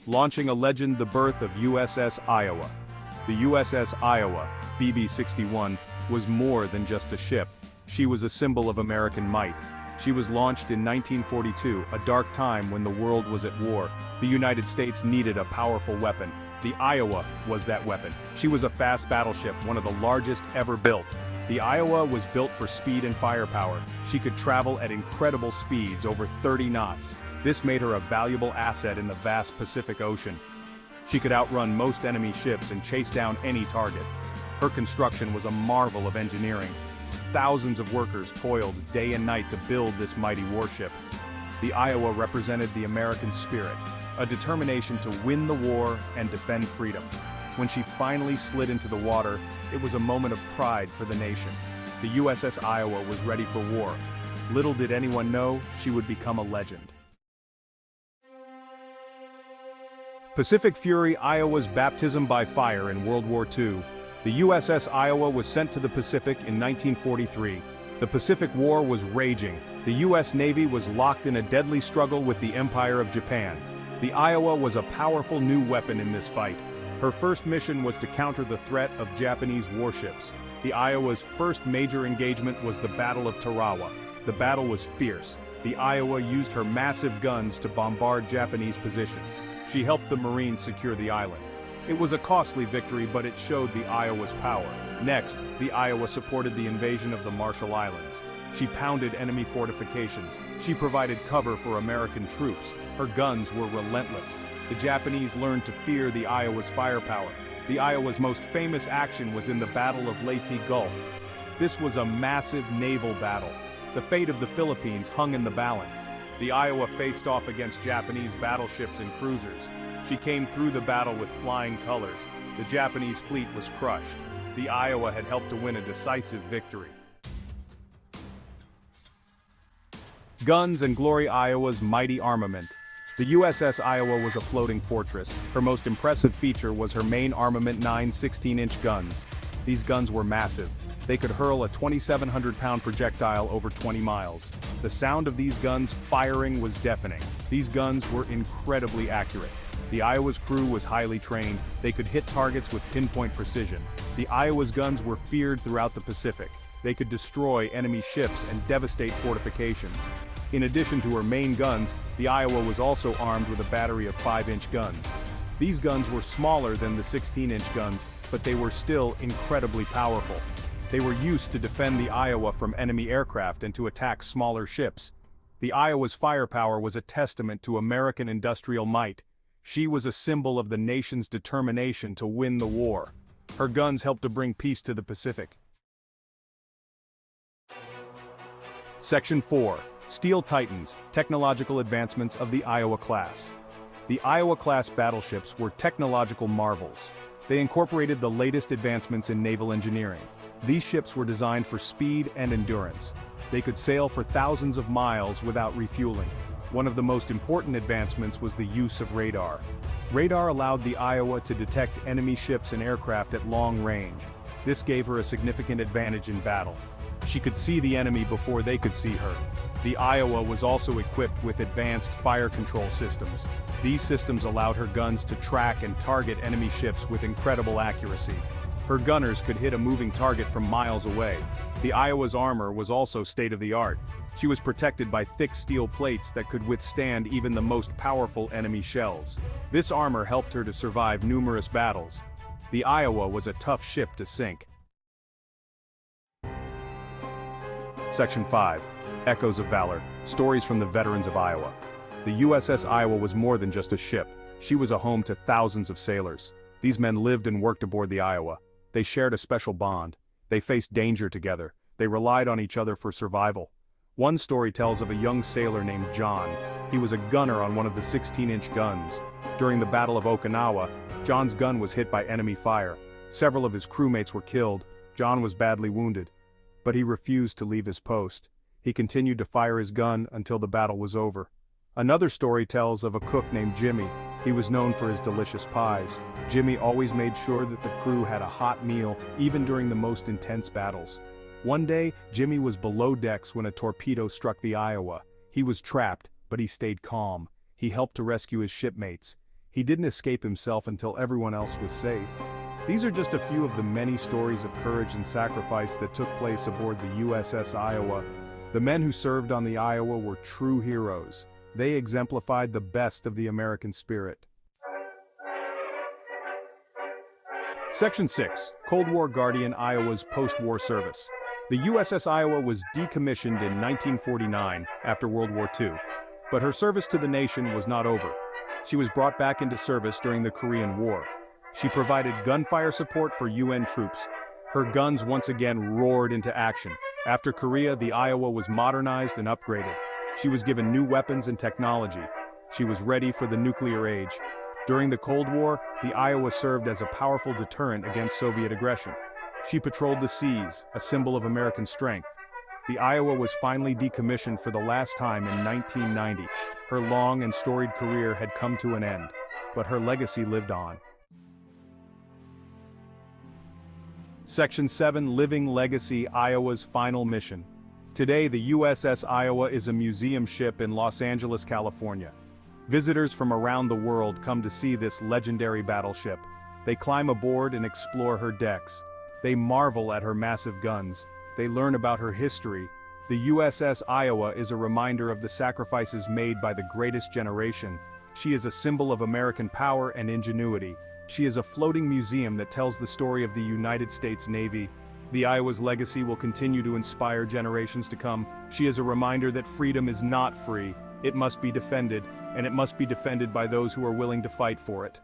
launching a legend, the birth of USS Iowa. The USS Iowa, BB-61, was more than just a ship. She was a symbol of American might. She was launched in 1942, a dark time when the world was at war. The United States needed a powerful weapon. The Iowa was that weapon. She was a fast battleship, one of the largest ever built. The Iowa was built for speed and firepower. She could travel at incredible speeds, over 30 knots. This made her a valuable asset in the vast Pacific Ocean. She could outrun most enemy ships and chase down any target. Her construction was a marvel of engineering. Thousands of workers toiled day and night to build this mighty warship. The Iowa represented the American spirit, a determination to win the war and defend freedom. When she finally slid into the water, it was a moment of pride for the nation. The USS Iowa was ready for war. Little did anyone know she would become a legend. Pacific Fury, Iowa's baptism by fire in World War II. The USS Iowa was sent to the Pacific in 1943. The Pacific War was raging. The U.S. Navy was locked in a deadly struggle with the Empire of Japan. The Iowa was a powerful new weapon in this fight. Her first mission was to counter the threat of Japanese warships. The Iowa's first major engagement was the Battle of Tarawa. The battle was fierce. The Iowa used her massive guns to bombard Japanese positions. She helped the Marines secure the island. It was a costly victory, but it showed the Iowa's power. Next, the Iowa supported the invasion of the Marshall Islands. She pounded enemy fortifications. She provided cover for American troops. Her guns were relentless. The Japanese learned to fear the Iowa's firepower. The Iowa's most famous action was in the Battle of Leyte Gulf. This was a massive naval battle. The fate of the Philippines hung in the balance. The Iowa faced off against Japanese battleships and cruisers. She came through the battle with flying colors. The Japanese fleet was crushed. The Iowa had helped to win a decisive victory. Guns and glory. Iowa's mighty armament. The USS Iowa was a floating fortress. Her most impressive feature was her main armament, 9 16-inch guns. These guns were massive. They could hurl a 2,700-pound projectile over 20 miles. The sound of these guns firing was deafening. These guns were incredibly accurate. The Iowa's crew was highly trained. They could hit targets with pinpoint precision. The Iowa's guns were feared throughout the Pacific. They could destroy enemy ships and devastate fortifications. In addition to her main guns, the Iowa was also armed with a battery of 5-inch guns. These guns were smaller than the 16-inch guns, but they were still incredibly powerful. They were used to defend the Iowa from enemy aircraft and to attack smaller ships. The Iowa's firepower was a testament to American industrial might. She was a symbol of the nation's determination to win the war. Her guns helped to bring peace to the Pacific. Section 4. Steel Titans, Technological Advancements of the Iowa Class. The Iowa-class battleships were technological marvels. They incorporated the latest advancements in naval engineering. These ships were designed for speed and endurance. They could sail for thousands of miles without refueling. One of the most important advancements was the use of radar. Radar allowed the Iowa to detect enemy ships and aircraft at long range. This gave her a significant advantage in battle. She could see the enemy before they could see her. The Iowa was also equipped with advanced fire control systems. These systems allowed her guns to track and target enemy ships with incredible accuracy. Her gunners could hit a moving target from miles away. The Iowa's armor was also state-of-the-art. She was protected by thick steel plates that could withstand even the most powerful enemy shells. This armor helped her to survive numerous battles. The Iowa was a tough ship to sink. Section 5. Echoes of Valor, Stories from the Veterans of Iowa. The USS Iowa was more than just a ship. She was a home to thousands of sailors. These men lived and worked aboard the Iowa. They shared a special bond. They faced danger together. They relied on each other for survival. One story tells of a young sailor named John. He was a gunner on one of the 16-inch guns. During the Battle of Okinawa, John's gun was hit by enemy fire. Several of his crewmates were killed. John was badly wounded. But he refused to leave his post. He continued to fire his gun until the battle was over. Another story tells of a cook named Jimmy. He was known for his delicious pies. Jimmy always made sure that the crew had a hot meal, even during the most intense battles. One day, Jimmy was below decks when a torpedo struck the Iowa. He was trapped, but he stayed calm. He helped to rescue his shipmates. He didn't escape himself until everyone else was safe. These are just a few of the many stories of courage and sacrifice that took place aboard the USS Iowa. The men who served on the Iowa were true heroes. They exemplified the best of the American spirit. Section 6. Cold War Guardian Iowa's Post-War Service. The USS Iowa was decommissioned in 1949 after World War II. But her service to the nation was not over. She was brought back into service during the Korean War. She provided gunfire support for UN troops. Her guns once again roared into action. After Korea, the Iowa was modernized and upgraded. She was given new weapons and technology. She was ready for the nuclear age. During the Cold War, the Iowa served as a powerful deterrent against Soviet aggression. She patrolled the seas, a symbol of American strength. The Iowa was finally decommissioned for the last time in 1990. Her long and storied career had come to an end, but her legacy lived on. Section 7. Living Legacy, Iowa's Final Mission. Today, the USS Iowa is a museum ship in Los Angeles, California. Visitors from around the world come to see this legendary battleship. They climb aboard and explore her decks. They marvel at her massive guns. They learn about her history. The USS Iowa is a reminder of the sacrifices made by the greatest generation. She is a symbol of American power and ingenuity. She is a floating museum that tells the story of the United States Navy. The Iowa's legacy will continue to inspire generations to come. She is a reminder that freedom is not free. It must be defended, and it must be defended by those who are willing to fight for it.